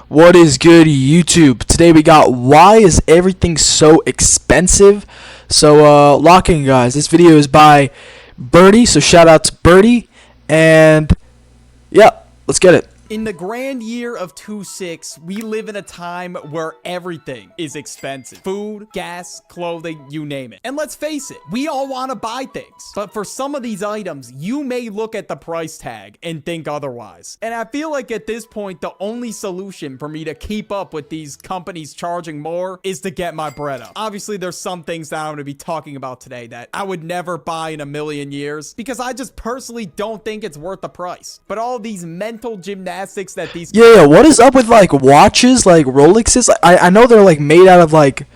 What is good, YouTube? Today we got why is everything so expensive? So locking, guys. This video is by Birdie, so shout out to Birdie. And yeah, let's get it. In the grand year of 26, we live in a time where everything is expensive. Food, gas, clothing, you name it. And let's face it, we all want to buy things. But for some of these items, you may look at the price tag and think otherwise. And I feel like at this point, the only solution for me to keep up with these companies charging more is to get my bread up. Obviously, there's some things that I'm going to be talking about today that I would never buy in a million years because I just personally don't think it's worth the price. But all these mental gymnastics that these Yeah, what is up with like watches, like Rolexes? I know they're like made out of like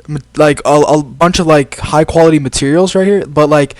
a bunch of like high quality materials right here, but like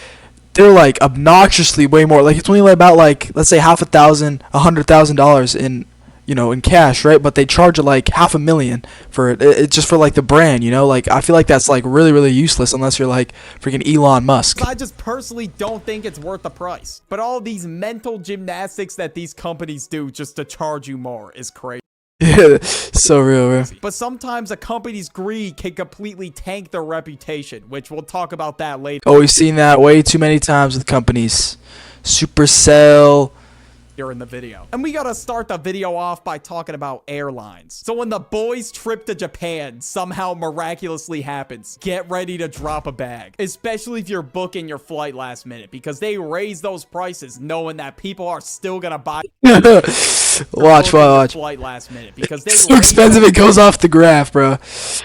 they're like obnoxiously way more. Like it's only like about like let's say $100,000 in in cash, right? But they charge like $500,000 for it. It's just for like the brand, Like I feel like that's like really useless unless you're like freaking Elon Musk. I just personally don't think it's worth the price. But all these mental gymnastics that these companies do just to charge you more is crazy. Yeah, so real, man. But sometimes a company's greed can completely tank their reputation, which we'll talk about that later. Oh, we've seen that way too many times with companies. Supercell. Here in the video. And we gotta start the video off by talking about airlines. So when the boys' trip to Japan somehow miraculously happens, get ready to drop a bag. Especially if you're booking your flight last minute, because they raise those prices knowing that people are still gonna buy watch flight last minute because they so expensive it goes off the graph, bro.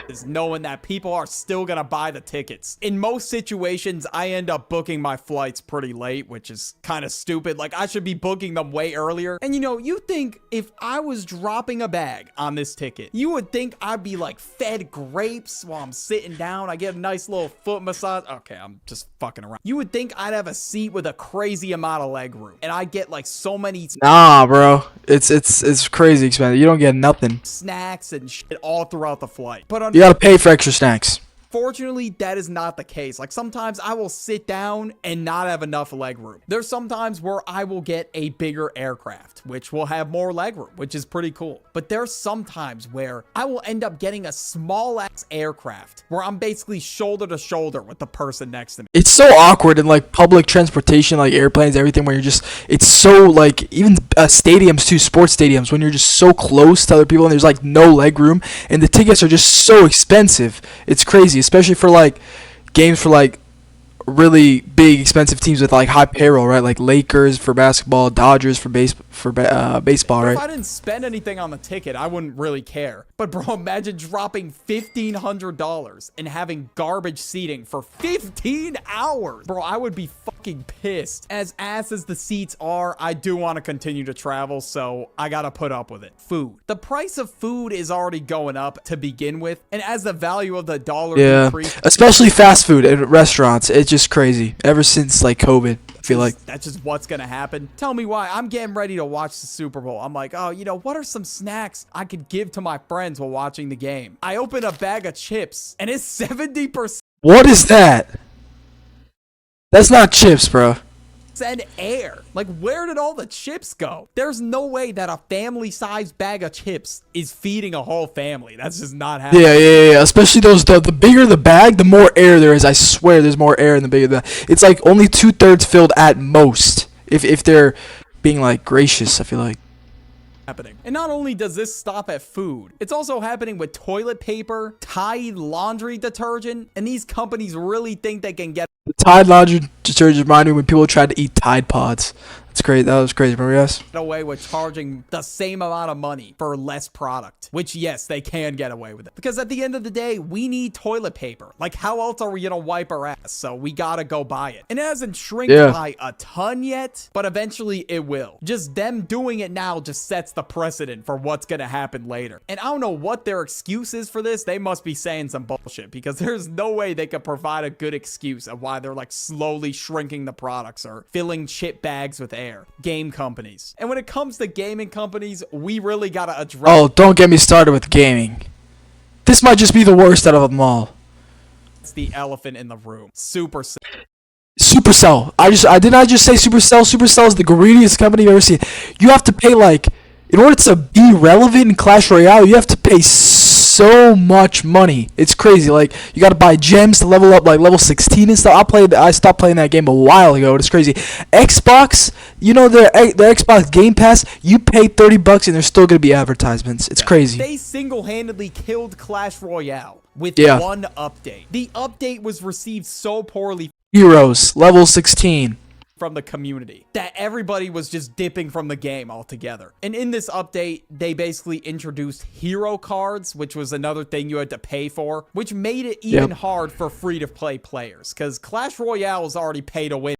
Is knowing that people are still gonna buy the tickets. In most situations, I end up booking my flights pretty late, which is kind of stupid. Like I should be booking them way earlier. And you think if I was dropping a bag on this ticket, you would think I'd be like fed grapes while I'm sitting down. I get a nice little foot massage. Okay, I'm just fucking around. You would think I'd have a seat with a crazy amount of leg room, and I get like so many. Nah, bro. It's crazy expensive. You don't get nothing. Snacks and shit all throughout the flight. But you gotta pay for extra snacks. Fortunately, that is not the case. Like sometimes I will sit down and not have enough leg room. There's sometimes where I will get a bigger aircraft, which will have more leg room, which is pretty cool. But there's sometimes where I will end up getting a small ass aircraft where I'm basically shoulder to shoulder with the person next to me. It's so awkward in like public transportation, like airplanes, everything, where it's so like even stadiums too, sports stadiums, when you're just so close to other people and there's like no leg room and the tickets are just so expensive. It's crazy. Especially for like games for like really big expensive teams with like high payroll, right? Like Lakers for basketball, Dodgers for baseball, right? If I didn't spend anything on the ticket, I wouldn't really care. But bro, imagine dropping $1,500 and having garbage seating for 15 hours. Bro, I would be fucking pissed. As ass as the seats are, I do want to continue to travel, so I gotta put up with it. Food. The price of food is already going up to begin with, and as the value of the dollar increases, especially fast food at restaurants, it's just crazy. Ever since like COVID, I feel like that's just what's gonna happen. Tell me why. I'm getting ready to watch the Super Bowl. I'm like, oh, what are some snacks I could give to my friends while watching the game? I open a bag of chips and it's 70%. What is that? That's not chips, bro. And air. Like, where did all the chips go? There's no way that a family-sized bag of chips is feeding a whole family. That's just not happening. Yeah. Especially those, the bigger the bag, the more air there is. I swear there's more air in the bigger the. It's like only 2/3 filled at most. If they're being like gracious, I feel like. Happening. And not only does this stop at food, it's also happening with toilet paper, Tide laundry detergent, and these companies really think they can get the Tide laundry detergent reminded me when people tried to eat Tide Pods. That's great. That was crazy. Remember, yes? away with charging the same amount of money for less product, which yes, they can get away with it. Because at the end of the day, we need toilet paper. Like how else are we gonna wipe our ass? So we gotta go buy it. And it hasn't shrunk by a ton yet, but eventually it will. Just them doing it now just sets the precedent for what's gonna happen later. And I don't know what their excuse is for this. They must be saying some bullshit because there's no way they could provide a good excuse of why they're like slowly shrinking the products or filling chip bags with air. Game companies. And when it comes to gaming companies, we really gotta address— Oh, don't get me started with gaming. This might just be the worst out of them all. It's the elephant in the room. Supercell. I did not just say Supercell. Supercell is the greediest company you've ever seen. You have to pay like In order to be relevant in Clash Royale, you have to pay so much money. It's crazy. Like, you gotta buy gems to level up, like level 16 and stuff. I stopped playing that game a while ago. It's crazy. Xbox, you know, their Xbox Game Pass, you pay $30 and there's still gonna be advertisements. It's crazy. They single-handedly killed Clash Royale with one update. The update was received so poorly Heroes, level 16. from the community that everybody was just dipping from the game altogether. And in this update, they basically introduced hero cards, which was another thing you had to pay for, which made it even hard for free-to-play players, because Clash Royale is already pay to win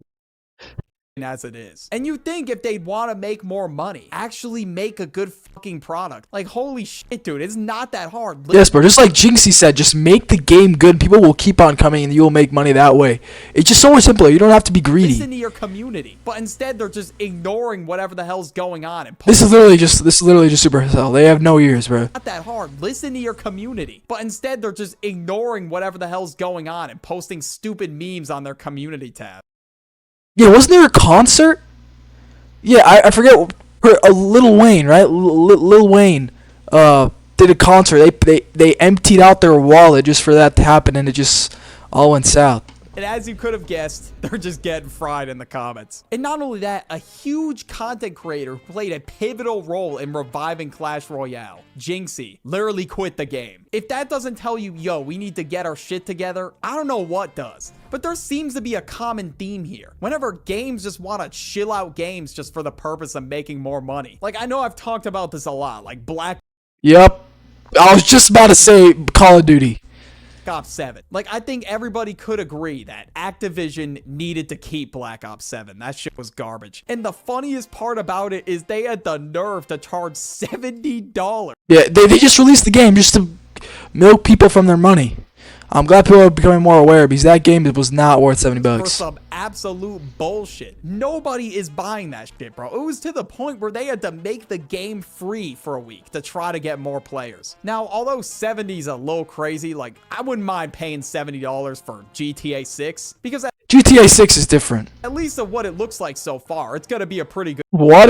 as it is. And you think if they'd want to make more money, actually make a good fucking product. Like, holy shit, dude, it's not that hard. Yes, bro, just like Jinxie said, just make the game good. People will keep on coming and you'll make money that way. It's just so much simpler. You don't have to be greedy. Listen to your community. But instead, they're just ignoring whatever the hell's going on. And this is literally just Supercell. They have no ears, bro. Not that hard. Listen to your community. But instead, they're just ignoring whatever the hell's going on and posting stupid memes on their community tab. Yeah, wasn't there a concert? Yeah, I forget. Lil Wayne, right? Lil Wayne did a concert. They emptied out their wallet just for that to happen, and it just all went south. And as you could have guessed, they're just getting fried in the comments. And not only that, a huge content creator who played a pivotal role in reviving Clash Royale, Jinxie, literally quit the game. If that doesn't tell you, yo, we need to get our shit together, I don't know what does. But there seems to be a common theme here. Whenever games just want to chill out games just for the purpose of making more money. Like, I know I've talked about this a lot, like Yep. I was just about to say Call of Duty. Ops 7. Like, I think everybody could agree that Activision needed to keep Black Ops 7. That shit was garbage. And the funniest part about it is they had the nerve to charge $70. Yeah, they just released the game just to milk people from their money. I'm glad people are becoming more aware because that game was not worth $70. For some absolute bullshit. Nobody is buying that shit, bro. It was to the point where they had to make the game free for a week to try to get more players. Now, although 70 is a little crazy, like, I wouldn't mind paying $70 for GTA 6 because GTA 6 is different. at least of what it looks like so far, it's gonna be a pretty good What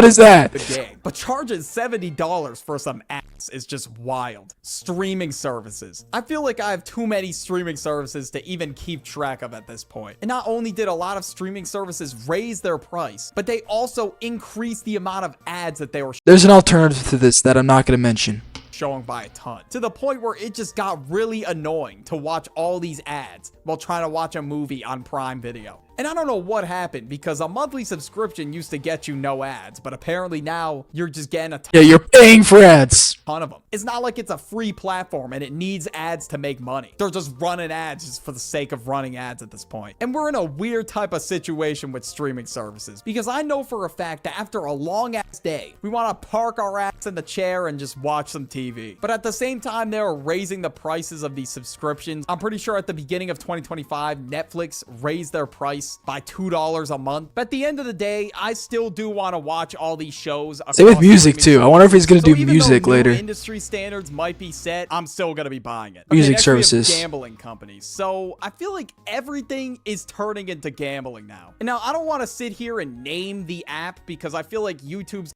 is that? game. But charging $70 for some apps is just wild. Streaming services. I feel like I have too many streaming services to even keep track of at this point. And not only did a lot of streaming services raise their price, but they also increased the amount of ads that they were There's an alternative to this that I'm not going to mention. showing by a ton, to the point where it just got really annoying to watch all these ads while trying to watch a movie on Prime Video. And I don't know what happened, because a monthly subscription used to get you no ads, but apparently now you're just getting a ton. Yeah, you're paying for ads. Ton of them. It's not like it's a free platform and it needs ads to make money. They're just running ads just for the sake of running ads at this point. And we're in a weird type of situation with streaming services, because I know for a fact that after a long ass day, we want to park our ass in the chair and just watch some TV. But at the same time, they're raising the prices of these subscriptions. I'm pretty sure at the beginning of 2025, Netflix raised their price by $2 a month. But at the end of the day, I still do want to watch all these shows. Same with music too. I wonder if he's gonna do music later. Industry standards might be set, I'm still gonna be buying it. Music services. Gambling companies. So I feel like everything is turning into gambling now. And now I don't want to sit here and name the app, because I feel like YouTube's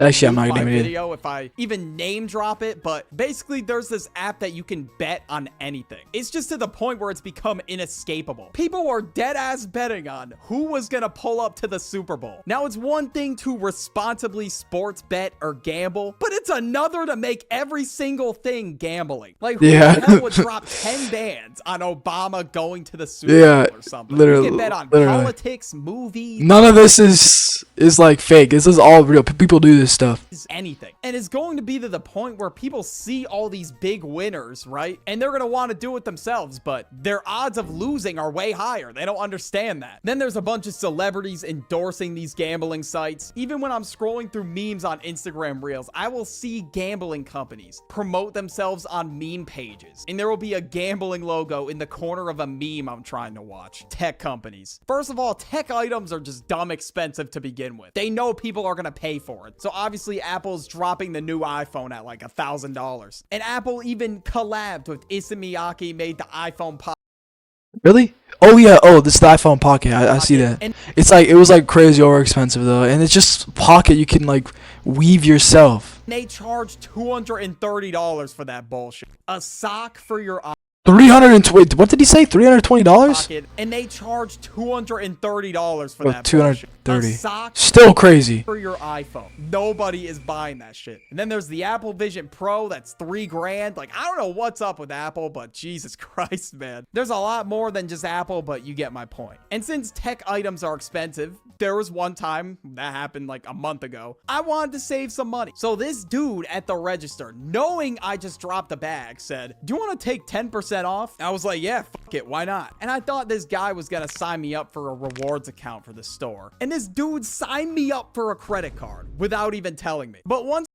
Actually, I'm not gonna name it video if I even name drop it, but basically there's this app that you can bet on anything. It's just to the point where it's become inescapable. People are dead ass betting on who was gonna pull up to the Super Bowl. Now, it's one thing to responsibly sports bet or gamble, but it's another to make every single thing gambling. Like, who the hell would drop 10 bands on Obama going to the Super Bowl or something? Literally, you can bet on politics, movies. None of this is like fake. This is all real. People do this stuff. Anything. And it's going to be to the point where people see all these big winners, right? And they're going to want to do it themselves, but their odds of losing are way higher. They don't understand that. Then there's a bunch of celebrities endorsing these gambling sites. Even when I'm scrolling through memes on Instagram Reels, I will see gambling companies promote themselves on meme pages. And there will be a gambling logo in the corner of a meme I'm trying to watch. Tech companies. First of all, tech items are just dumb expensive to begin with. They know people are going to pay for it. So obviously Apple's dropping the new iPhone at like $1,000. And Apple even collabed with Issa Miyake, made the iPhone pop Really? Oh yeah. Oh, this is the iPhone Pocket. I see Pocket. that. And It's like it was like crazy over expensive though, and it's just Pocket you can like weave yourself. they charge $230 for that bullshit. A sock for your 320. What did he say? $320? pocket, and they charge $230 for Oh, that bullshit. 230. A sock Still crazy. for your iPhone. Nobody is buying that shit. And then there's the Apple Vision Pro that's $3,000. Like, I don't know what's up with Apple, but Jesus Christ, man. There's a lot more than just Apple, but you get my point. And since tech items are expensive, there was one time that happened like a month ago. I wanted to save some money. So this dude at the register, knowing I just dropped a bag, said, "Do you want to take 10% off?" I was like, "Yeah, fuck it, why not?" And I thought this guy was gonna sign me up for a rewards account for the store. And this dude signed me up for a credit card without even telling me. But once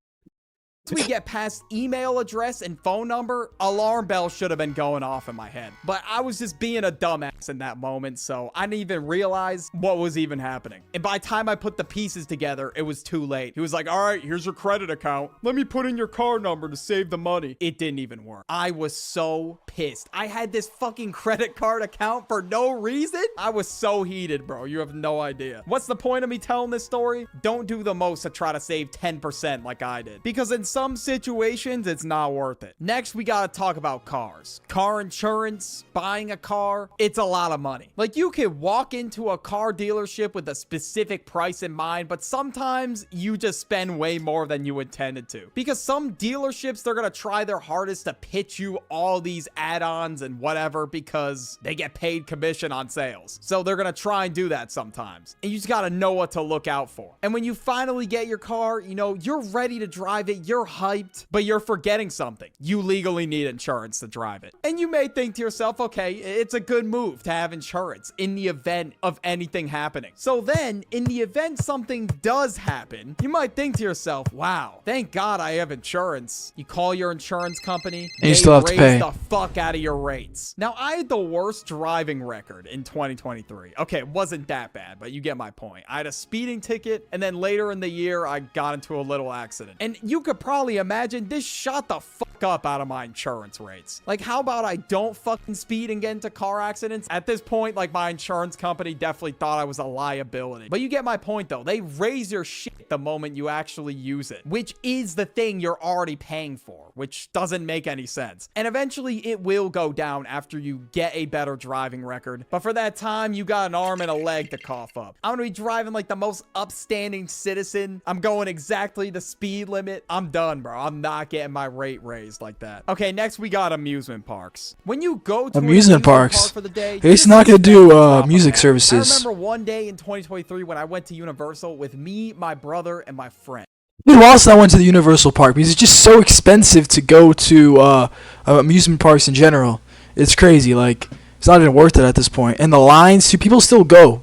we get past email address and phone number, alarm bell should have been going off in my head. But I was just being a dumbass in that moment, so I didn't even realize what was even happening. And by the time I put the pieces together, it was too late. He was like, "All right, here's your credit account. Let me put in your card number to save the money." It didn't even work. I was so pissed. I had this fucking credit card account for no reason. I was so heated, bro. You have no idea. What's the point of me telling this story? Don't do the most to try to save 10% like I did. Because in some situations, it's not worth it. Next, we gotta talk about cars. Car insurance, buying a car, it's a lot of money. Like, you could walk into a car dealership with a specific price in mind, but sometimes you just spend way more than you intended to. Because some dealerships, they're gonna try their hardest to pitch you all these add-ons and whatever because they get paid commission on sales. So they're gonna try and do that sometimes. And you just gotta know what to look out for. And when you finally get your car, you know, you're ready to drive it, you're hyped, but you're forgetting something. You legally need insurance to drive it. And you may think to yourself, okay, it's a good move to have insurance in the event of anything happening. So then, in the event something does happen, you might think to yourself, wow, thank God I have insurance. You call your insurance company, And you still have to raise pay. the fuck out of your rates. Now, I had the worst driving record in 2023. Okay, it wasn't that bad, but you get my point. I had a speeding ticket, and then later in the year, I got into a little accident. And you could probably imagine this shot the fuck up out of my insurance rates. Like, how about I don't fucking speed and get into car accidents? At this point, like, my insurance company definitely thought I was a liability. But you get my point, though. They raise your shit the moment you actually use it, which is the thing you're already paying for, which doesn't make any sense. And eventually, it will go down after you get a better driving record. But for that time, you got an arm and a leg to cough up. I'm gonna be driving like the most upstanding citizen. I'm going exactly the speed limit. I'm done, bro. I'm not getting my rate raised like that. Okay, next we got amusement parks. When you go to an Amusement parks. park for the day, It's you not gonna just do spend the drop of music hat. services. I remember one day in 2023 when I went to Universal with me, my brother, and my friend. Dude, whilst I went to the Universal Park because it's just so expensive to go to amusement parks in general. It's crazy. Like, it's not even worth it at this point. And the lines, too, people still go.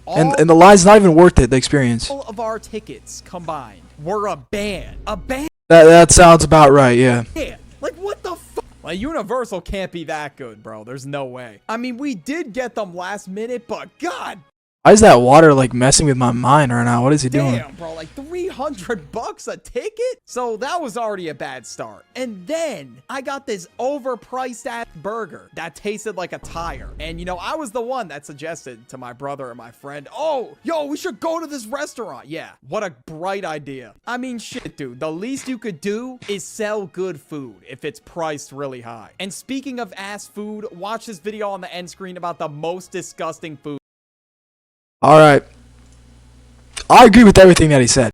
And the line's not even worth it, the experience. All of our tickets combined were a band. A band. That sounds about right, yeah. Yeah, like what the fuck? Like, Universal can't be that good, bro. There's no way. I mean, we did get them last minute, but god Why is that water, like, messing with my mind right now? What is he doing? damn, bro, like $300 a ticket? So that was already a bad start. And then I got this overpriced ass burger that tasted like a tire. And, you know, I was the one that suggested to my brother and my friend, "Oh, yo, we should go to this restaurant." Yeah, what a bright idea. I mean, shit, dude, the least you could do is sell good food if it's priced really high. And speaking of ass food, watch this video on the end screen about the most disgusting food. All right. I agree with everything that he said.